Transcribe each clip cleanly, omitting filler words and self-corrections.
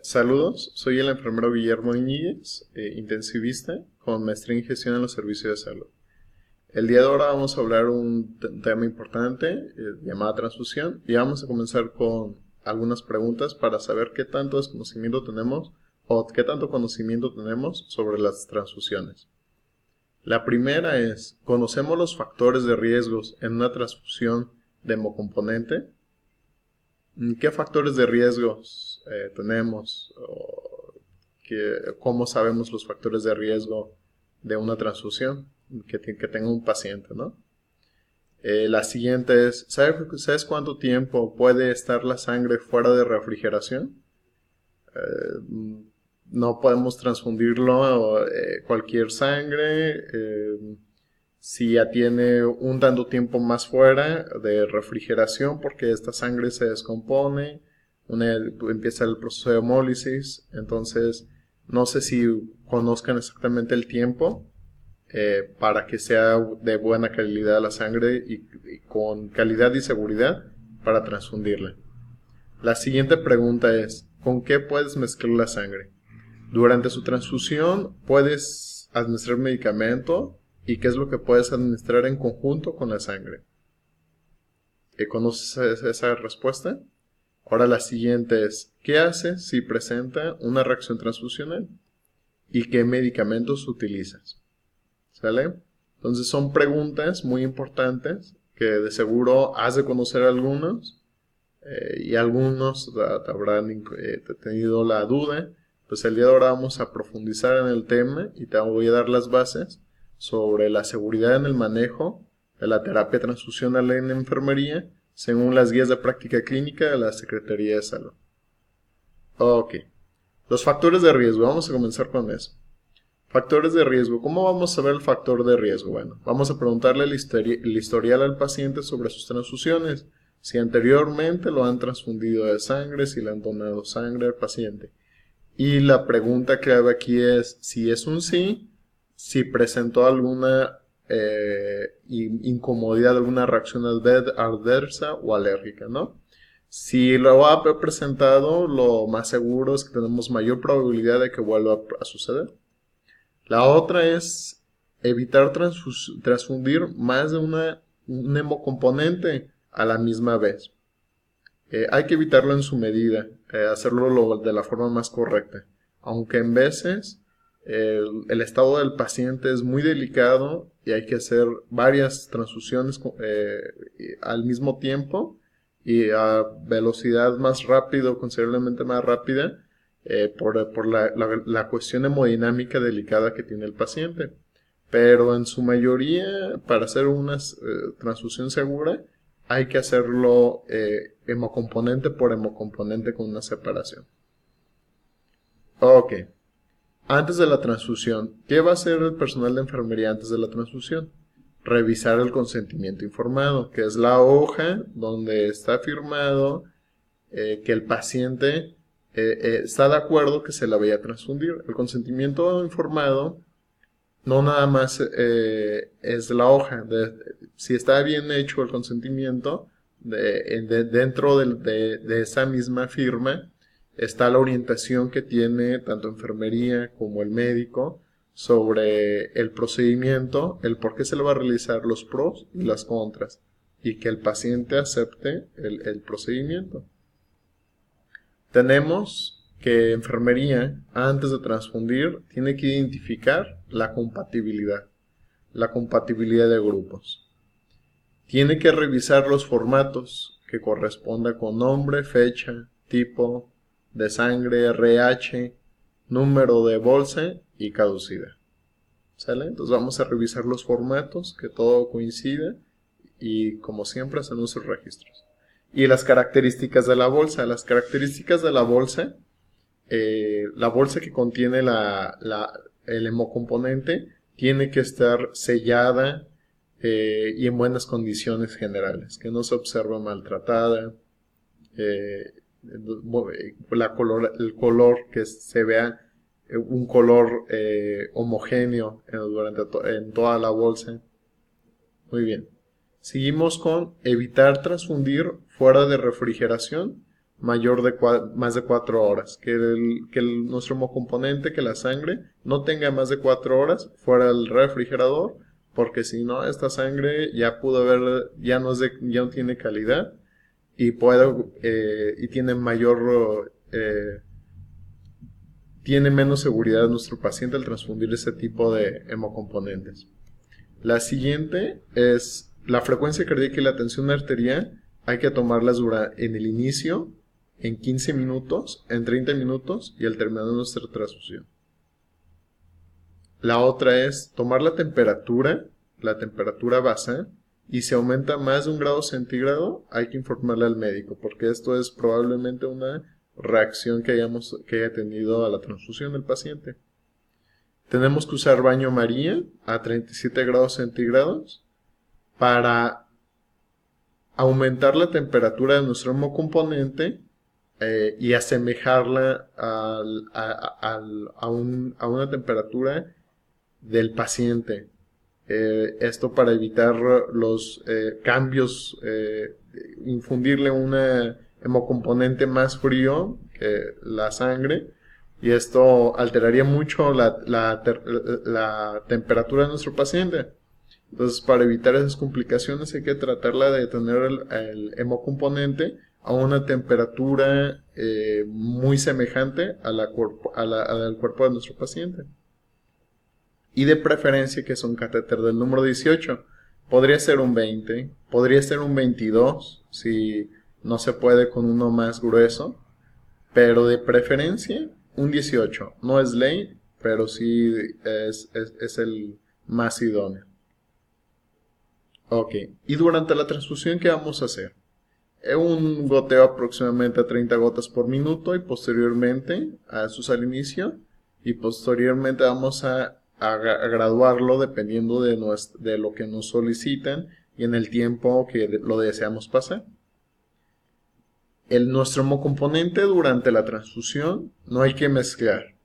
Saludos, soy el enfermero Guillermo Iñiguez, intensivista con maestría en gestión en los servicios de salud. El día de ahora vamos a hablar un tema importante llamado transfusión y vamos a comenzar con algunas preguntas para saber qué tanto desconocimiento tenemos o qué tanto conocimiento tenemos sobre las transfusiones. La primera es, ¿conocemos los factores de riesgos en una transfusión de hemocomponente? ¿Qué factores de riesgos tenemos? ¿Cómo sabemos los factores de riesgo de una transfusión que tenga un paciente, ¿no? La siguiente es, ¿sabes cuánto tiempo puede estar la sangre fuera de refrigeración? No podemos transfundirlo cualquier sangre. Si ya tiene un tanto tiempo más fuera de refrigeración porque esta sangre se descompone, empieza el proceso de hemólisis, entonces no sé si conozcan exactamente el tiempo para que sea de buena calidad la sangre y con calidad y seguridad para transfundirla. La siguiente pregunta es, ¿con qué puedes mezclar la sangre? Durante su transfusión puedes administrar medicamento y qué es lo que puedes administrar en conjunto con la sangre. ¿Conoces esa respuesta? Ahora la siguiente es, ¿qué haces si presenta una reacción transfusional? ¿Y qué medicamentos utilizas? ¿Sale? Entonces son preguntas muy importantes que de seguro has de conocer algunos y algunos te habrán tenido la duda. Pues el día de ahora vamos a profundizar en el tema y te voy a dar las bases sobre la seguridad en el manejo de la terapia transfusional en enfermería según las guías de práctica clínica de la Secretaría de Salud. Ok, los factores de riesgo, vamos a comenzar con eso. Factores de riesgo, ¿cómo vamos a ver el factor de riesgo? Bueno, vamos a preguntarle el historial al paciente sobre sus transfusiones, si anteriormente lo han transfundido de sangre, si le han donado sangre al paciente. Y la pregunta clave aquí es, si es un sí, si presentó alguna incomodidad, alguna reacción adversa o alérgica, ¿no? Si lo ha presentado, lo más seguro es que tenemos mayor probabilidad de que vuelva a suceder. La otra es evitar transfundir más de un hemocomponente a la misma vez. Hay que evitarlo en su medida, hacerlo de la forma más correcta. Aunque en veces el estado del paciente es muy delicado y hay que hacer varias transfusiones al mismo tiempo y a velocidad más rápida, considerablemente más rápida, por la cuestión hemodinámica delicada que tiene el paciente. Pero en su mayoría, para hacer una transfusión segura, hay que hacerlo hemocomponente por hemocomponente con una separación. Ok. Antes de la transfusión, ¿qué va a hacer el personal de enfermería antes de la transfusión? Revisar el consentimiento informado, que es la hoja donde está firmado que el paciente está de acuerdo que se la vaya a transfundir. El consentimiento informado no nada más es la hoja. Si está bien hecho el consentimiento, dentro de esa misma firma está la orientación que tiene tanto enfermería como el médico sobre el procedimiento, el por qué se le va a realizar, los pros y las contras, y que el paciente acepte el procedimiento. Tenemos que enfermería, antes de transfundir, tiene que identificar la compatibilidad de grupos. Tiene que revisar los formatos que corresponda con nombre, fecha, tipo de sangre, RH, número de bolsa y caducidad. ¿Sale? Entonces vamos a revisar los formatos, que todo coincida y como siempre hacemos sus registros. Y las características de la bolsa. Las características de la bolsa que contiene el hemocomponente tiene que estar sellada y en buenas condiciones generales, que no se observe maltratada, el color que se vea un color homogéneo en toda la bolsa. Muy bien. Seguimos con evitar transfundir fuera de refrigeración mayor de más de 4 horas, nuestro hemocomponente, que la sangre, no tenga más de 4 horas fuera del refrigerador, porque si no, esta sangre ya pudo haber, ya no tiene calidad y tiene menos seguridad nuestro paciente al transfundir ese tipo de hemocomponentes. La siguiente es la frecuencia cardíaca y la tensión arterial. Hay que tomarlas en el inicio, en 15 minutos, en 30 minutos y al terminar nuestra transfusión. La otra es tomar la temperatura basal, y si aumenta más de 1 grado centígrado, hay que informarle al médico, porque esto es probablemente una reacción que haya tenido a la transfusión del paciente. Tenemos que usar baño María a 37 grados centígrados para aumentar la temperatura de nuestro hemocomponente y asemejarla a una temperatura del paciente. Esto para evitar los cambios, infundirle un hemocomponente más frío que la sangre, y esto alteraría mucho la temperatura de nuestro paciente. Entonces, para evitar esas complicaciones hay que tratarla de tener el hemocomponente a una temperatura muy semejante al cuerpo de nuestro paciente. Y de preferencia que es un catéter del número 18. Podría ser un 20, podría ser un 22 si no se puede con uno más grueso, pero de preferencia un 18. No es ley, pero sí es el más idóneo. Ok, y durante la transfusión, ¿qué vamos a hacer? Un goteo aproximadamente a 30 gotas por minuto y posteriormente, eso es al inicio, y posteriormente vamos a graduarlo dependiendo de lo que nos solicitan y en el tiempo que lo deseamos pasar. Nuestro hemocomponente durante la transfusión no hay que mezclar,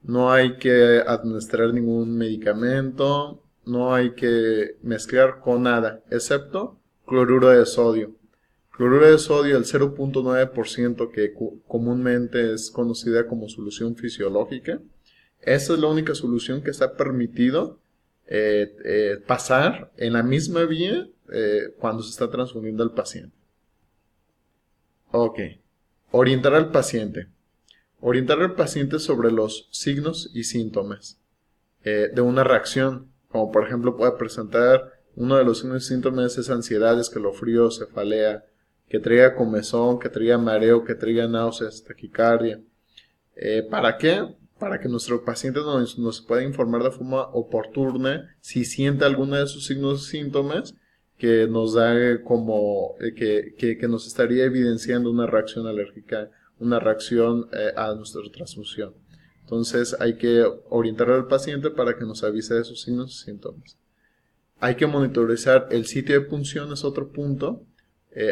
no hay que administrar ningún medicamento, no hay que mezclar con nada, excepto cloruro de sodio. Cloruro de sodio, el 0.9%, que comúnmente es conocida como solución fisiológica. Esa es la única solución que está permitido pasar en la misma vía cuando se está transfundiendo al paciente. Ok. Orientar al paciente. Orientar al paciente sobre los signos y síntomas de una reacción, como por ejemplo puede presentar uno de los signos y síntomas es ansiedad, escalofrío, cefalea, que traiga comezón, que traiga mareo, que traiga náuseas, taquicardia. ¿Para qué? Para que nuestro paciente nos pueda informar de forma oportuna si siente alguno de esos signos y síntomas que nos da como que nos estaría evidenciando una reacción alérgica, una reacción a nuestra transfusión. Entonces hay que orientar al paciente para que nos avise de esos signos y síntomas. Hay que monitorizar el sitio de punción, es otro punto.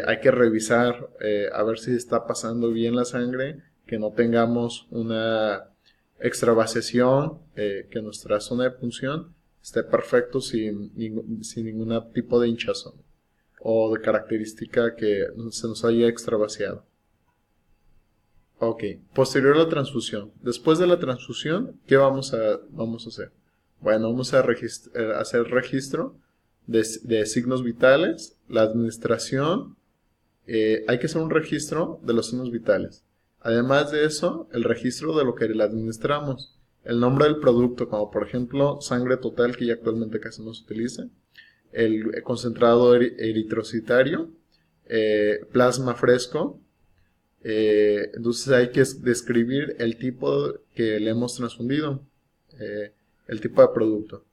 Hay que revisar a ver si está pasando bien la sangre, que no tengamos una extravasación, que nuestra zona de punción esté perfecto sin ningún tipo de hinchazón o de característica que se nos haya extravasado. Ok, posterior a la transfusión. Después de la transfusión, ¿qué vamos a hacer? Bueno, vamos a hacer registro de signos vitales, la administración. Hay que hacer un registro de los signos vitales. Además de eso, el registro de lo que le administramos. El nombre del producto, como por ejemplo sangre total, que ya actualmente casi no se utiliza. El concentrado eritrocitario. Plasma fresco. Entonces hay que describir el tipo que le hemos transfundido. El tipo de producto.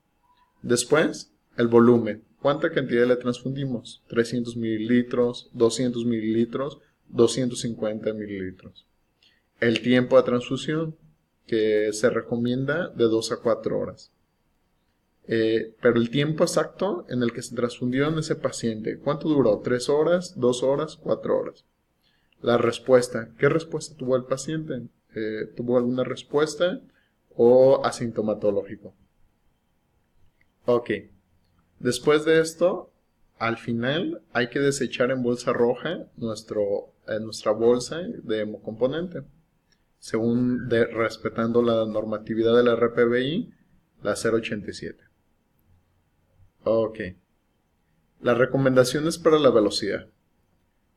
Después, el volumen. ¿Cuánta cantidad le transfundimos? 300 mililitros, 200 mililitros, 250 mililitros. El tiempo de transfusión, que se recomienda de 2 a 4 horas. Pero el tiempo exacto en el que se transfundió en ese paciente, ¿cuánto duró? ¿3 horas, 2 horas, 4 horas? La respuesta. ¿Qué respuesta tuvo el paciente? ¿Tuvo alguna respuesta o asintomatológico? Ok. Después de esto, al final hay que desechar en bolsa roja nuestra bolsa de hemocomponente, respetando la normatividad de la RPBI, la 087. Ok. Las recomendaciones para la velocidad.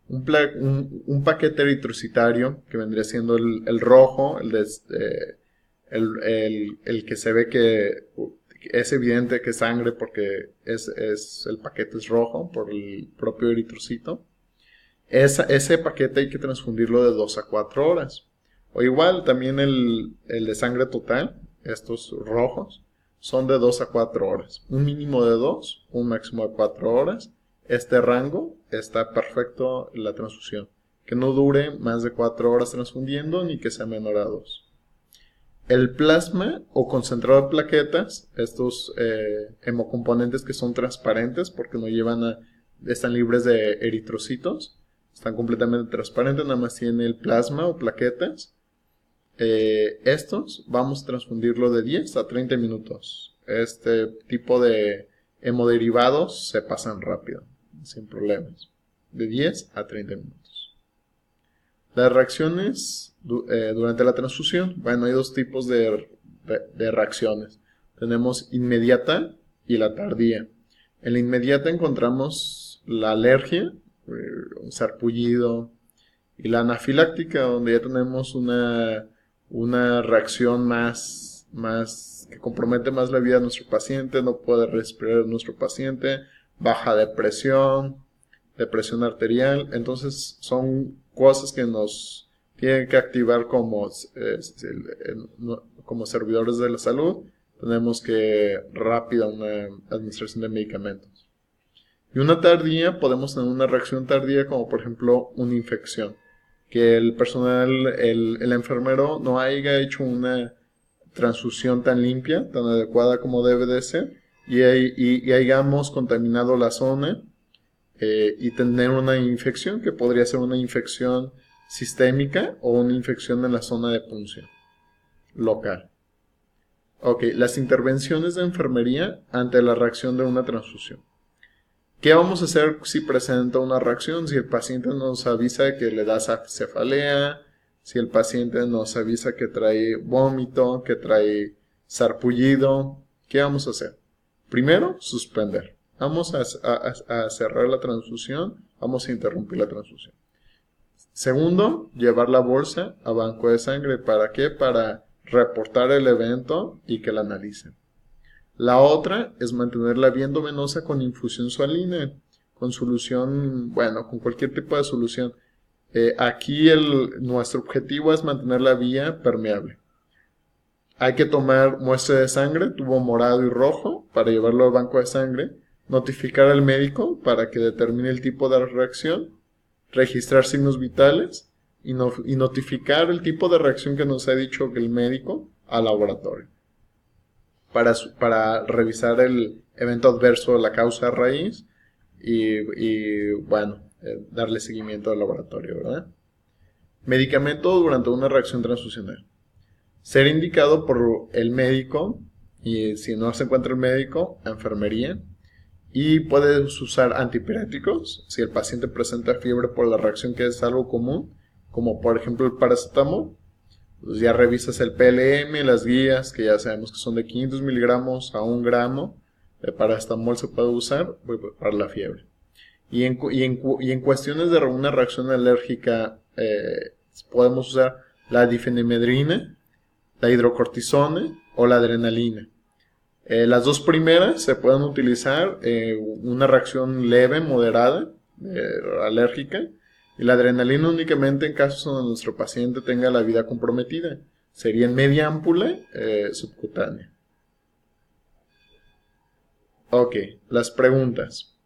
Un paquete eritrocitario, que vendría siendo el rojo, el que se ve que es evidente que es sangre porque el paquete es rojo por el propio eritrocito. Ese paquete hay que transfundirlo de 2 a 4 horas. O igual también el de sangre total, estos rojos, son de 2 a 4 horas. Un mínimo de 2, un máximo de 4 horas. Este rango está perfecto en la transfusión. Que no dure más de 4 horas transfundiendo ni que sea menor a 2. El plasma o concentrado de plaquetas, estos hemocomponentes que son transparentes porque están libres de eritrocitos, están completamente transparentes, nada más tiene el plasma o plaquetas. Estos vamos a transfundirlo de 10 a 30 minutos. Este tipo de hemoderivados se pasan rápido, sin problemas. De 10 a 30 minutos. Las reacciones durante la transfusión. Bueno, hay dos tipos de reacciones. Tenemos inmediata y la tardía. En la inmediata encontramos la alergia, un sarpullido, y la anafiláctica, donde ya tenemos una reacción más que compromete más la vida de nuestro paciente, no puede respirar nuestro paciente, baja depresión arterial. Entonces son cosas que nos tienen que activar como servidores de la salud. Tenemos que rápida una administración de medicamentos. Y una tardía, podemos tener una reacción tardía como por ejemplo una infección. Que el personal, el enfermero no haya hecho una transfusión tan limpia, tan adecuada como debe de ser, y hayamos contaminado la zona y tener una infección que podría ser una infección sistémica o una infección en la zona de punción local. Ok, las intervenciones de enfermería ante la reacción de una transfusión. ¿Qué vamos a hacer si presenta una reacción? Si el paciente nos avisa que le da cefalea, si el paciente nos avisa que trae vómito, que trae sarpullido, ¿qué vamos a hacer? Primero, suspender. Vamos a cerrar la transfusión, vamos a interrumpir la transfusión. Segundo, llevar la bolsa a banco de sangre. ¿Para qué? Para reportar el evento y que la analicen. La otra es mantener la vía endovenosa con infusión salina, con solución, bueno, con cualquier tipo de solución. Aquí nuestro objetivo es mantener la vía permeable. Hay que tomar muestra de sangre, tubo morado y rojo, para llevarlo al banco de sangre, notificar al médico para que determine el tipo de reacción, registrar signos vitales y notificar el tipo de reacción que nos ha dicho el médico al laboratorio. Para revisar el evento adverso, la causa raíz y bueno, darle seguimiento al laboratorio, ¿verdad? Medicamento durante una reacción transfusional. Ser indicado por el médico y si no se encuentra el médico, enfermería. Y puedes usar antipiréticos si el paciente presenta fiebre por la reacción, que es algo común, como por ejemplo el paracetamol. Pues ya revisas el PLM, las guías, que ya sabemos que son de 500 miligramos a 1 gramo de paracetamol se puede usar para la fiebre. Y en cuestiones de una reacción alérgica podemos usar la difenimedrina, la hidrocortisona o la adrenalina. Las dos primeras se pueden utilizar una reacción leve, moderada, alérgica, y la adrenalina únicamente en casos donde nuestro paciente tenga la vida comprometida. Sería en media ámpula subcutánea. Ok, las preguntas.